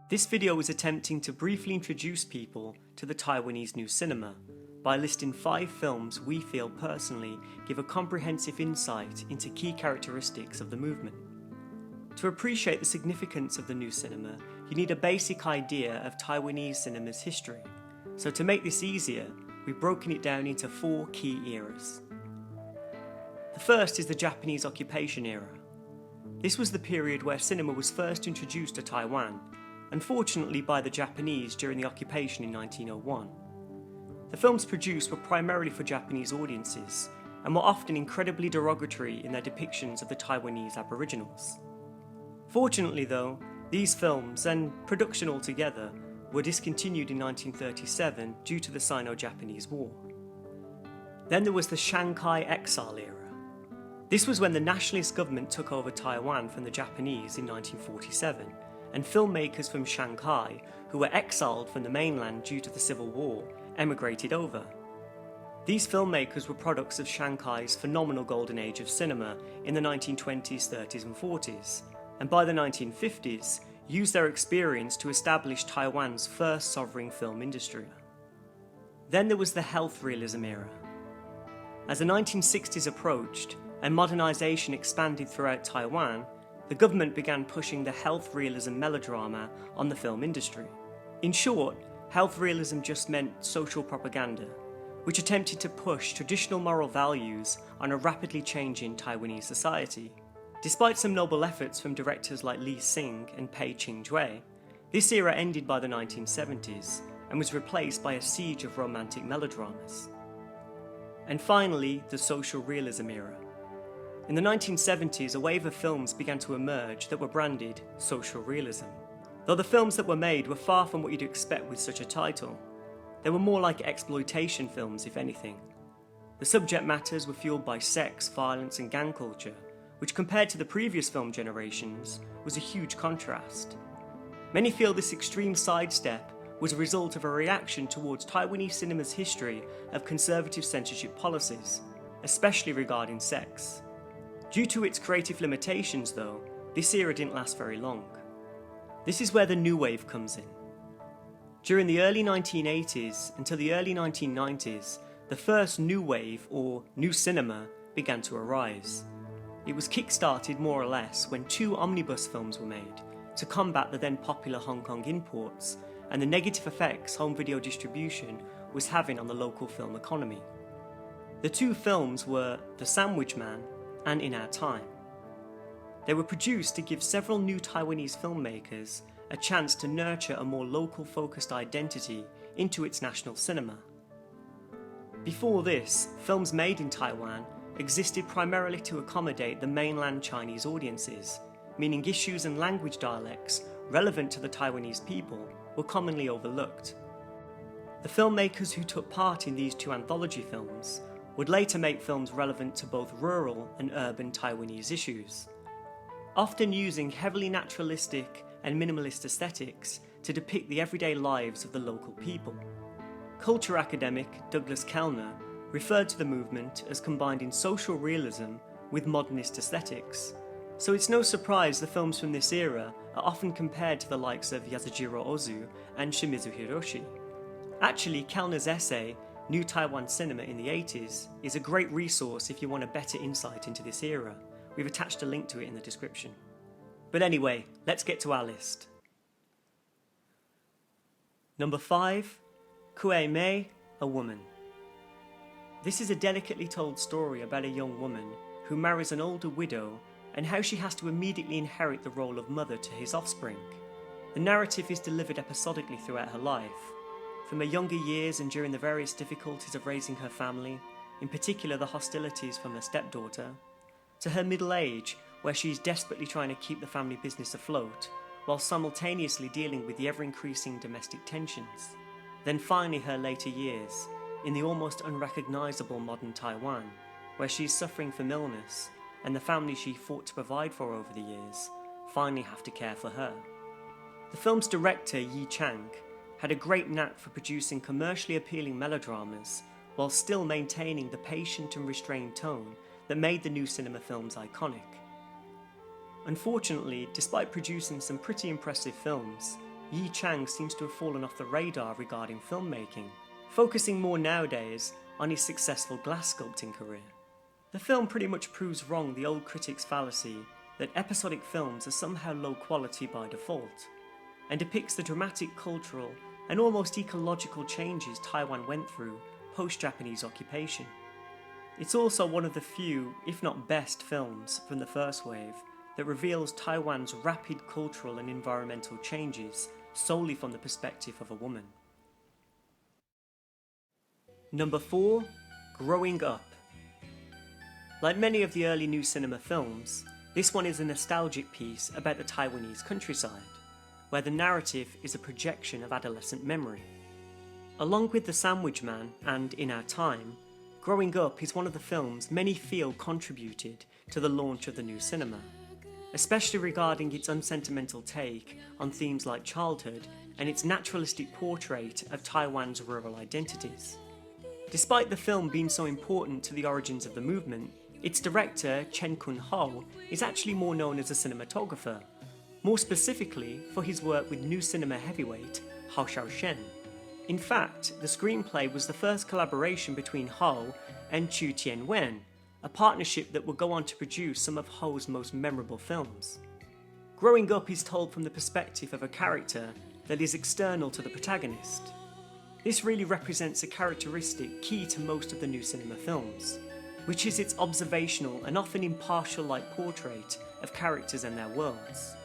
This video is attempting to briefly introduce people to the Taiwanese New Cinema by listing 5 films we feel personally give a comprehensive insight into key characteristics of the movement. To appreciate the significance of the New Cinema, you need a basic idea of Taiwanese cinema's history. So to make this easier, we've broken it down into 4 key eras. The first is the Japanese occupation era. This was the period where cinema was first introduced to Taiwan, unfortunately by the Japanese during the occupation in 1901. The films produced were primarily for Japanese audiences and were often incredibly derogatory in their depictions of the Taiwanese Aboriginals. Fortunately though, these films, and production altogether, were discontinued in 1937 due to the Sino-Japanese War. Then there was the Shanghai Exile era. This was when the nationalist government took over Taiwan from the Japanese in 1947, and filmmakers from Shanghai, who were exiled from the mainland due to the Civil War, emigrated over. These filmmakers were products of Shanghai's phenomenal golden age of cinema in the 1920s, 30s and 40s, and by the 1950s, used their experience to establish Taiwan's first sovereign film industry. Then there was the health realism era. As the 1960s approached and modernization expanded throughout Taiwan, the government began pushing the health realism melodrama on the film industry. In short, health realism just meant social propaganda, which attempted to push traditional moral values on a rapidly changing Taiwanese society. Despite some noble efforts from directors like Li Xing and Pei Qing-jue, this era ended by the 1970s and was replaced by a siege of romantic melodramas. And finally, the social realism era. In the 1970s, a wave of films began to emerge that were branded social realism. Though the films that were made were far from what you'd expect with such a title. They were more like exploitation films, if anything. The subject matters were fueled by sex, violence and gang culture, which compared to the previous film generations was a huge contrast. Many feel this extreme sidestep was a result of a reaction towards Taiwanese cinema's history of conservative censorship policies, especially regarding sex. Due to its creative limitations though, this era didn't last very long. This is where the New Wave comes in. During the early 1980s until the early 1990s, the first New Wave, or New Cinema, began to arise. It was kick-started more or less when 2 omnibus films were made to combat the then popular Hong Kong imports and the negative effects home video distribution was having on the local film economy. The 2 films were The Sandwich Man and In Our Time. They were produced to give several new Taiwanese filmmakers a chance to nurture a more local-focused identity into its national cinema. Before this, films made in Taiwan existed primarily to accommodate the mainland Chinese audiences, meaning issues and language dialects relevant to the Taiwanese people were commonly overlooked. The filmmakers who took part in these 2 anthology films would later make films relevant to both rural and urban Taiwanese issues, often using heavily naturalistic and minimalist aesthetics to depict the everyday lives of the local people. Culture academic Douglas Kellner referred to the movement as combining social realism with modernist aesthetics, so it's no surprise the films from this era are often compared to the likes of Yasujiro Ozu and Shimizu Hiroshi. Actually, Kellner's essay, New Taiwan Cinema in the 80s, is a great resource if you want a better insight into this era. We've attached a link to it in the description. But anyway, let's get to our list. Number 5, Kuei-Mei, a woman. This is a delicately told story about a young woman who marries an older widow and how she has to immediately inherit the role of mother to his offspring. The narrative is delivered episodically throughout her life, from her younger years and during the various difficulties of raising her family, in particular the hostilities from her stepdaughter, to her middle age where she is desperately trying to keep the family business afloat, while simultaneously dealing with the ever-increasing domestic tensions. Then finally her later years, in the almost unrecognisable modern Taiwan, where she is suffering from illness, and the family she fought to provide for over the years finally have to care for her. The film's director, Yi Chang, had a great knack for producing commercially appealing melodramas while still maintaining the patient and restrained tone that made the New Cinema films iconic. Unfortunately, despite producing some pretty impressive films, Yi Chang seems to have fallen off the radar regarding filmmaking, focusing more nowadays on his successful glass sculpting career. The film pretty much proves wrong the old critic's fallacy that episodic films are somehow low quality by default, and depicts the dramatic cultural and almost ecological changes Taiwan went through post-Japanese occupation. It's also one of the few, if not best, films from the first wave that reveals Taiwan's rapid cultural and environmental changes solely from the perspective of a woman. Number 4. Growing Up. Like many of the early new cinema films, this one is a nostalgic piece about the Taiwanese countryside, where the narrative is a projection of adolescent memory. Along with The Sandwich Man and In Our Time, Growing Up is one of the films many feel contributed to the launch of the new cinema, especially regarding its unsentimental take on themes like childhood and its naturalistic portrait of Taiwan's rural identities. Despite the film being so important to the origins of the movement, its director, Kun-Hou, is actually more known as a cinematographer, more specifically for his work with new cinema heavyweight Hsiao-Hsien. In fact, the screenplay was the first collaboration between Hou and Chu Tianwen, a partnership that would go on to produce some of Hou's most memorable films. Growing Up is told from the perspective of a character that is external to the protagonist. This really represents a characteristic key to most of the new cinema films, which is its observational and often impartial-like portrait of characters and their worlds.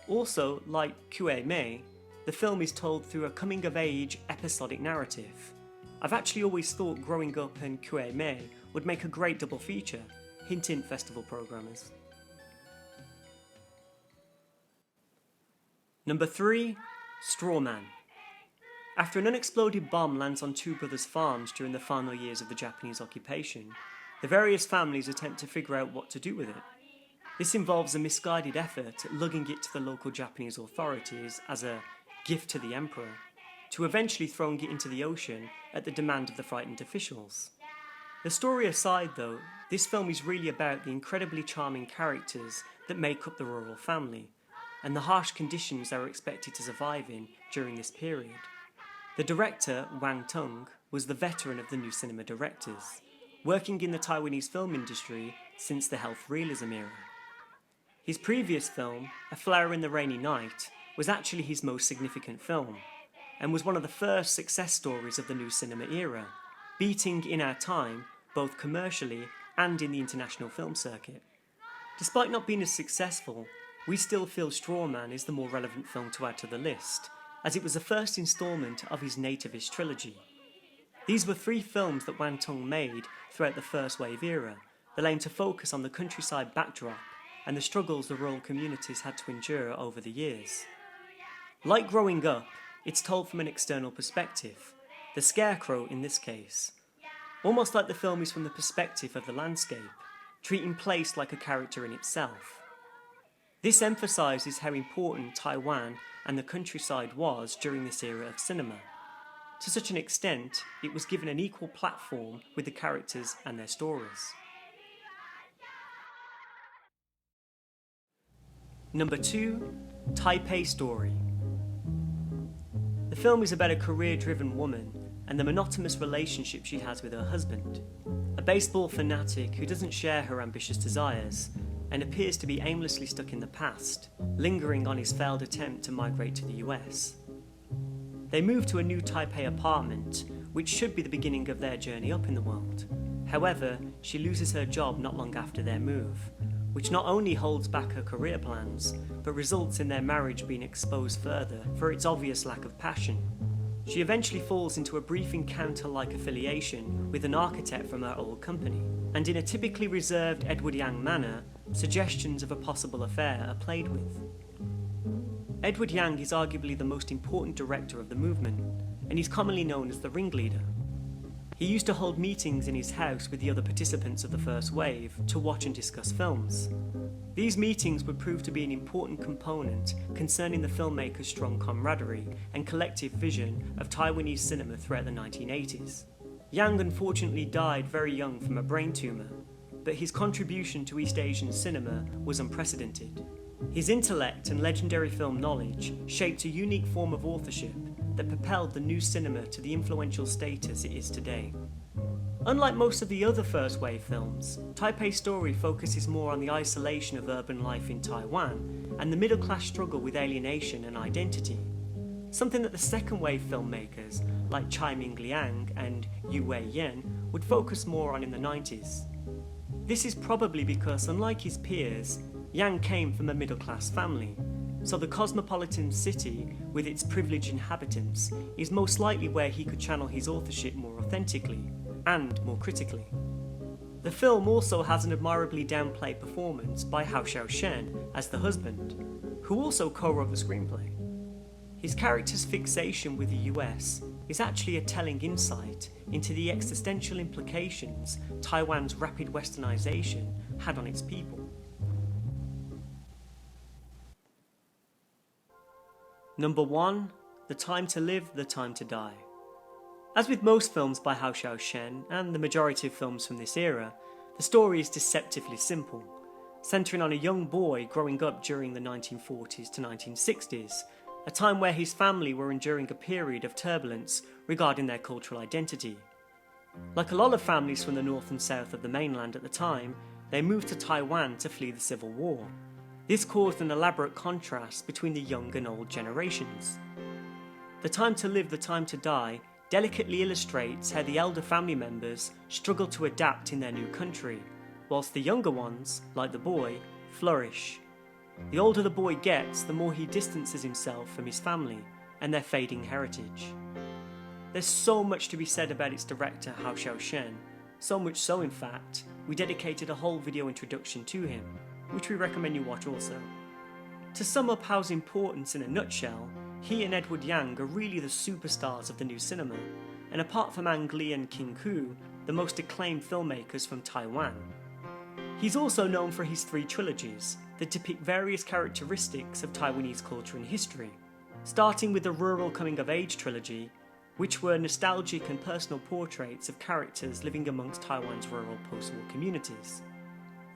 Also, like Kuei-Mei, the film is told through a coming-of-age episodic narrative. I've actually always thought Growing Up and Kuei-Mei would make a great double feature, hint hint festival programmers. Number 3. Straw Man. After an unexploded bomb lands on two brothers' farms during the final years of the Japanese occupation, the various families attempt to figure out what to do with it. This involves a misguided effort at lugging it to the local Japanese authorities as a gift to the emperor, to eventually throwing it into the ocean at the demand of the frightened officials. The story aside though, this film is really about the incredibly charming characters that make up the rural family, and the harsh conditions they were expected to survive in during this period. The director, Wang Tung, was the veteran of the new cinema directors, working in the Taiwanese film industry since the health realism era. His previous film, A Flower in the Rainy Night, was actually his most significant film, and was one of the first success stories of the new cinema era, beating In Our Time both commercially and in the international film circuit. Despite not being as successful, we still feel Straw Man is the more relevant film to add to the list, as it was the first instalment of his nativist trilogy. These were 3 films that Wang Tung made throughout the First Wave era that aimed to focus on the countryside backdrop and the struggles the rural communities had to endure over the years. Like Growing Up, it's told from an external perspective, the scarecrow in this case. Almost like the film is from the perspective of the landscape, treating place like a character in itself. This emphasises how important Taiwan and the countryside was during this era of cinema. To such an extent, it was given an equal platform with the characters and their stories. Number 2. Taipei Story. The film is about a career-driven woman and the monotonous relationship she has with her husband, a baseball fanatic who doesn't share her ambitious desires and appears to be aimlessly stuck in the past, lingering on his failed attempt to migrate to the US. They move to a new Taipei apartment, which should be the beginning of their journey up in the world. However, she loses her job not long after their move, which not only holds back her career plans, but results in their marriage being exposed further for its obvious lack of passion. She eventually falls into a brief encounter-like affiliation with an architect from her old company, and in a typically reserved Edward Yang manner, suggestions of a possible affair are played with. Edward Yang is arguably the most important director of the movement, and he's commonly known as the ringleader. He used to hold meetings in his house with the other participants of the first wave to watch and discuss films. These meetings would prove to be an important component concerning the filmmaker's strong camaraderie and collective vision of Taiwanese cinema throughout the 1980s. Yang unfortunately died very young from a brain tumour, but his contribution to East Asian cinema was unprecedented. His intellect and legendary film knowledge shaped a unique form of authorship that propelled the new cinema to the influential status it is today. Unlike most of the other first wave films, Taipei Story focuses more on the isolation of urban life in Taiwan and the middle class struggle with alienation and identity, something that the second wave filmmakers like Tsai Ming-liang and Yu Wei-yen would focus more on in the 90s. This is probably because, unlike his peers, Yang came from a middle class family, so the cosmopolitan city with its privileged inhabitants is most likely where he could channel his authorship more authentically and more critically. The film also has an admirably downplayed performance by Hsiao-Hsien as the husband, who also co-wrote the screenplay. His character's fixation with the US is actually a telling insight into the existential implications Taiwan's rapid westernization had on its people. Number 1. The Time to Live, the Time to Die. As with most films by Hsiao-Hsien and the majority of films from this era, the story is deceptively simple, centering on a young boy growing up during the 1940s to 1960s, a time where his family were enduring a period of turbulence regarding their cultural identity. Like a lot of families from the north and south of the mainland at the time, they moved to Taiwan to flee the Civil War. This caused an elaborate contrast between the young and old generations. The Time to Live, the Time to Die delicately illustrates how the elder family members struggle to adapt in their new country, whilst the younger ones, like the boy, flourish. The older the boy gets, the more he distances himself from his family and their fading heritage. There's so much to be said about its director Hsiao-Hsien, so much so in fact, we dedicated a whole video introduction to him, which we recommend you watch also. To sum up Hao's importance in a nutshell, he and Edward Yang are really the superstars of the new cinema, and apart from Ang Lee and Kun-Hou, the most acclaimed filmmakers from Taiwan. He's also known for his 3 trilogies that depict various characteristics of Taiwanese culture and history, starting with the rural coming-of-age trilogy, which were nostalgic and personal portraits of characters living amongst Taiwan's rural post-war communities.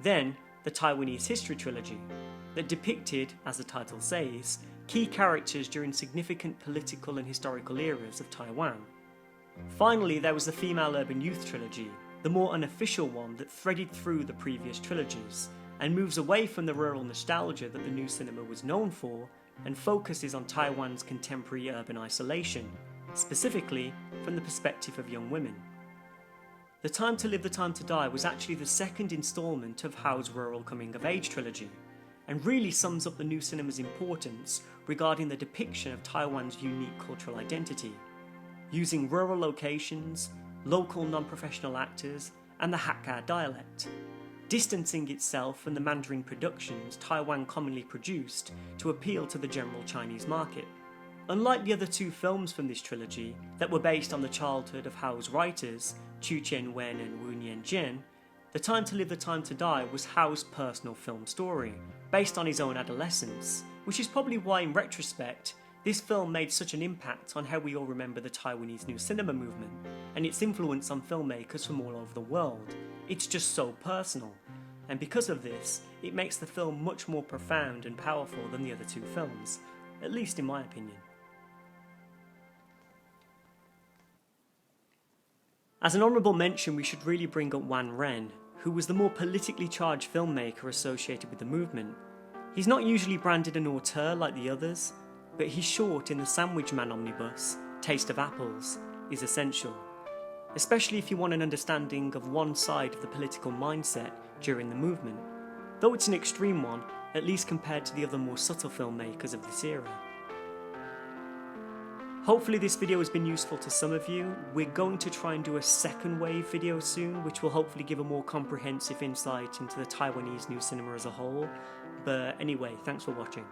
Then, the Taiwanese history trilogy, that depicted, as the title says, key characters during significant political and historical eras of Taiwan. Finally, there was the female urban youth trilogy, the more unofficial one that threaded through the previous trilogies, and moves away from the rural nostalgia that the new cinema was known for, and focuses on Taiwan's contemporary urban isolation, specifically from the perspective of young women. The Time to Live, the Time to Die was actually the second instalment of Hao's rural coming-of-age trilogy, and really sums up the new cinema's importance regarding the depiction of Taiwan's unique cultural identity, using rural locations, local non-professional actors, and the Hakka dialect, distancing itself from the Mandarin productions Taiwan commonly produced to appeal to the general Chinese market. Unlike the other 2 films from this trilogy that were based on the childhood of Hao's writers, Chu Qianwen and Wu Nianjian, The Time to Live, the Time to Die was Hao's personal film story, based on his own adolescence, which is probably why in retrospect, this film made such an impact on how we all remember the Taiwanese New Cinema movement and its influence on filmmakers from all over the world. It's just so personal, and because of this, it makes the film much more profound and powerful than the other 2 films, at least in my opinion. As an honourable mention, we should really bring up Wan Ren, who was the more politically charged filmmaker associated with the movement. He's not usually branded an auteur like the others, but his short in the Sandwich Man omnibus, Taste of Apples, is essential, especially if you want an understanding of one side of the political mindset during the movement, though it's an extreme one, at least compared to the other more subtle filmmakers of this era. Hopefully this video has been useful to some of you. We're going to try and do a second wave video soon, which will hopefully give a more comprehensive insight into the Taiwanese new cinema as a whole. But anyway, thanks for watching.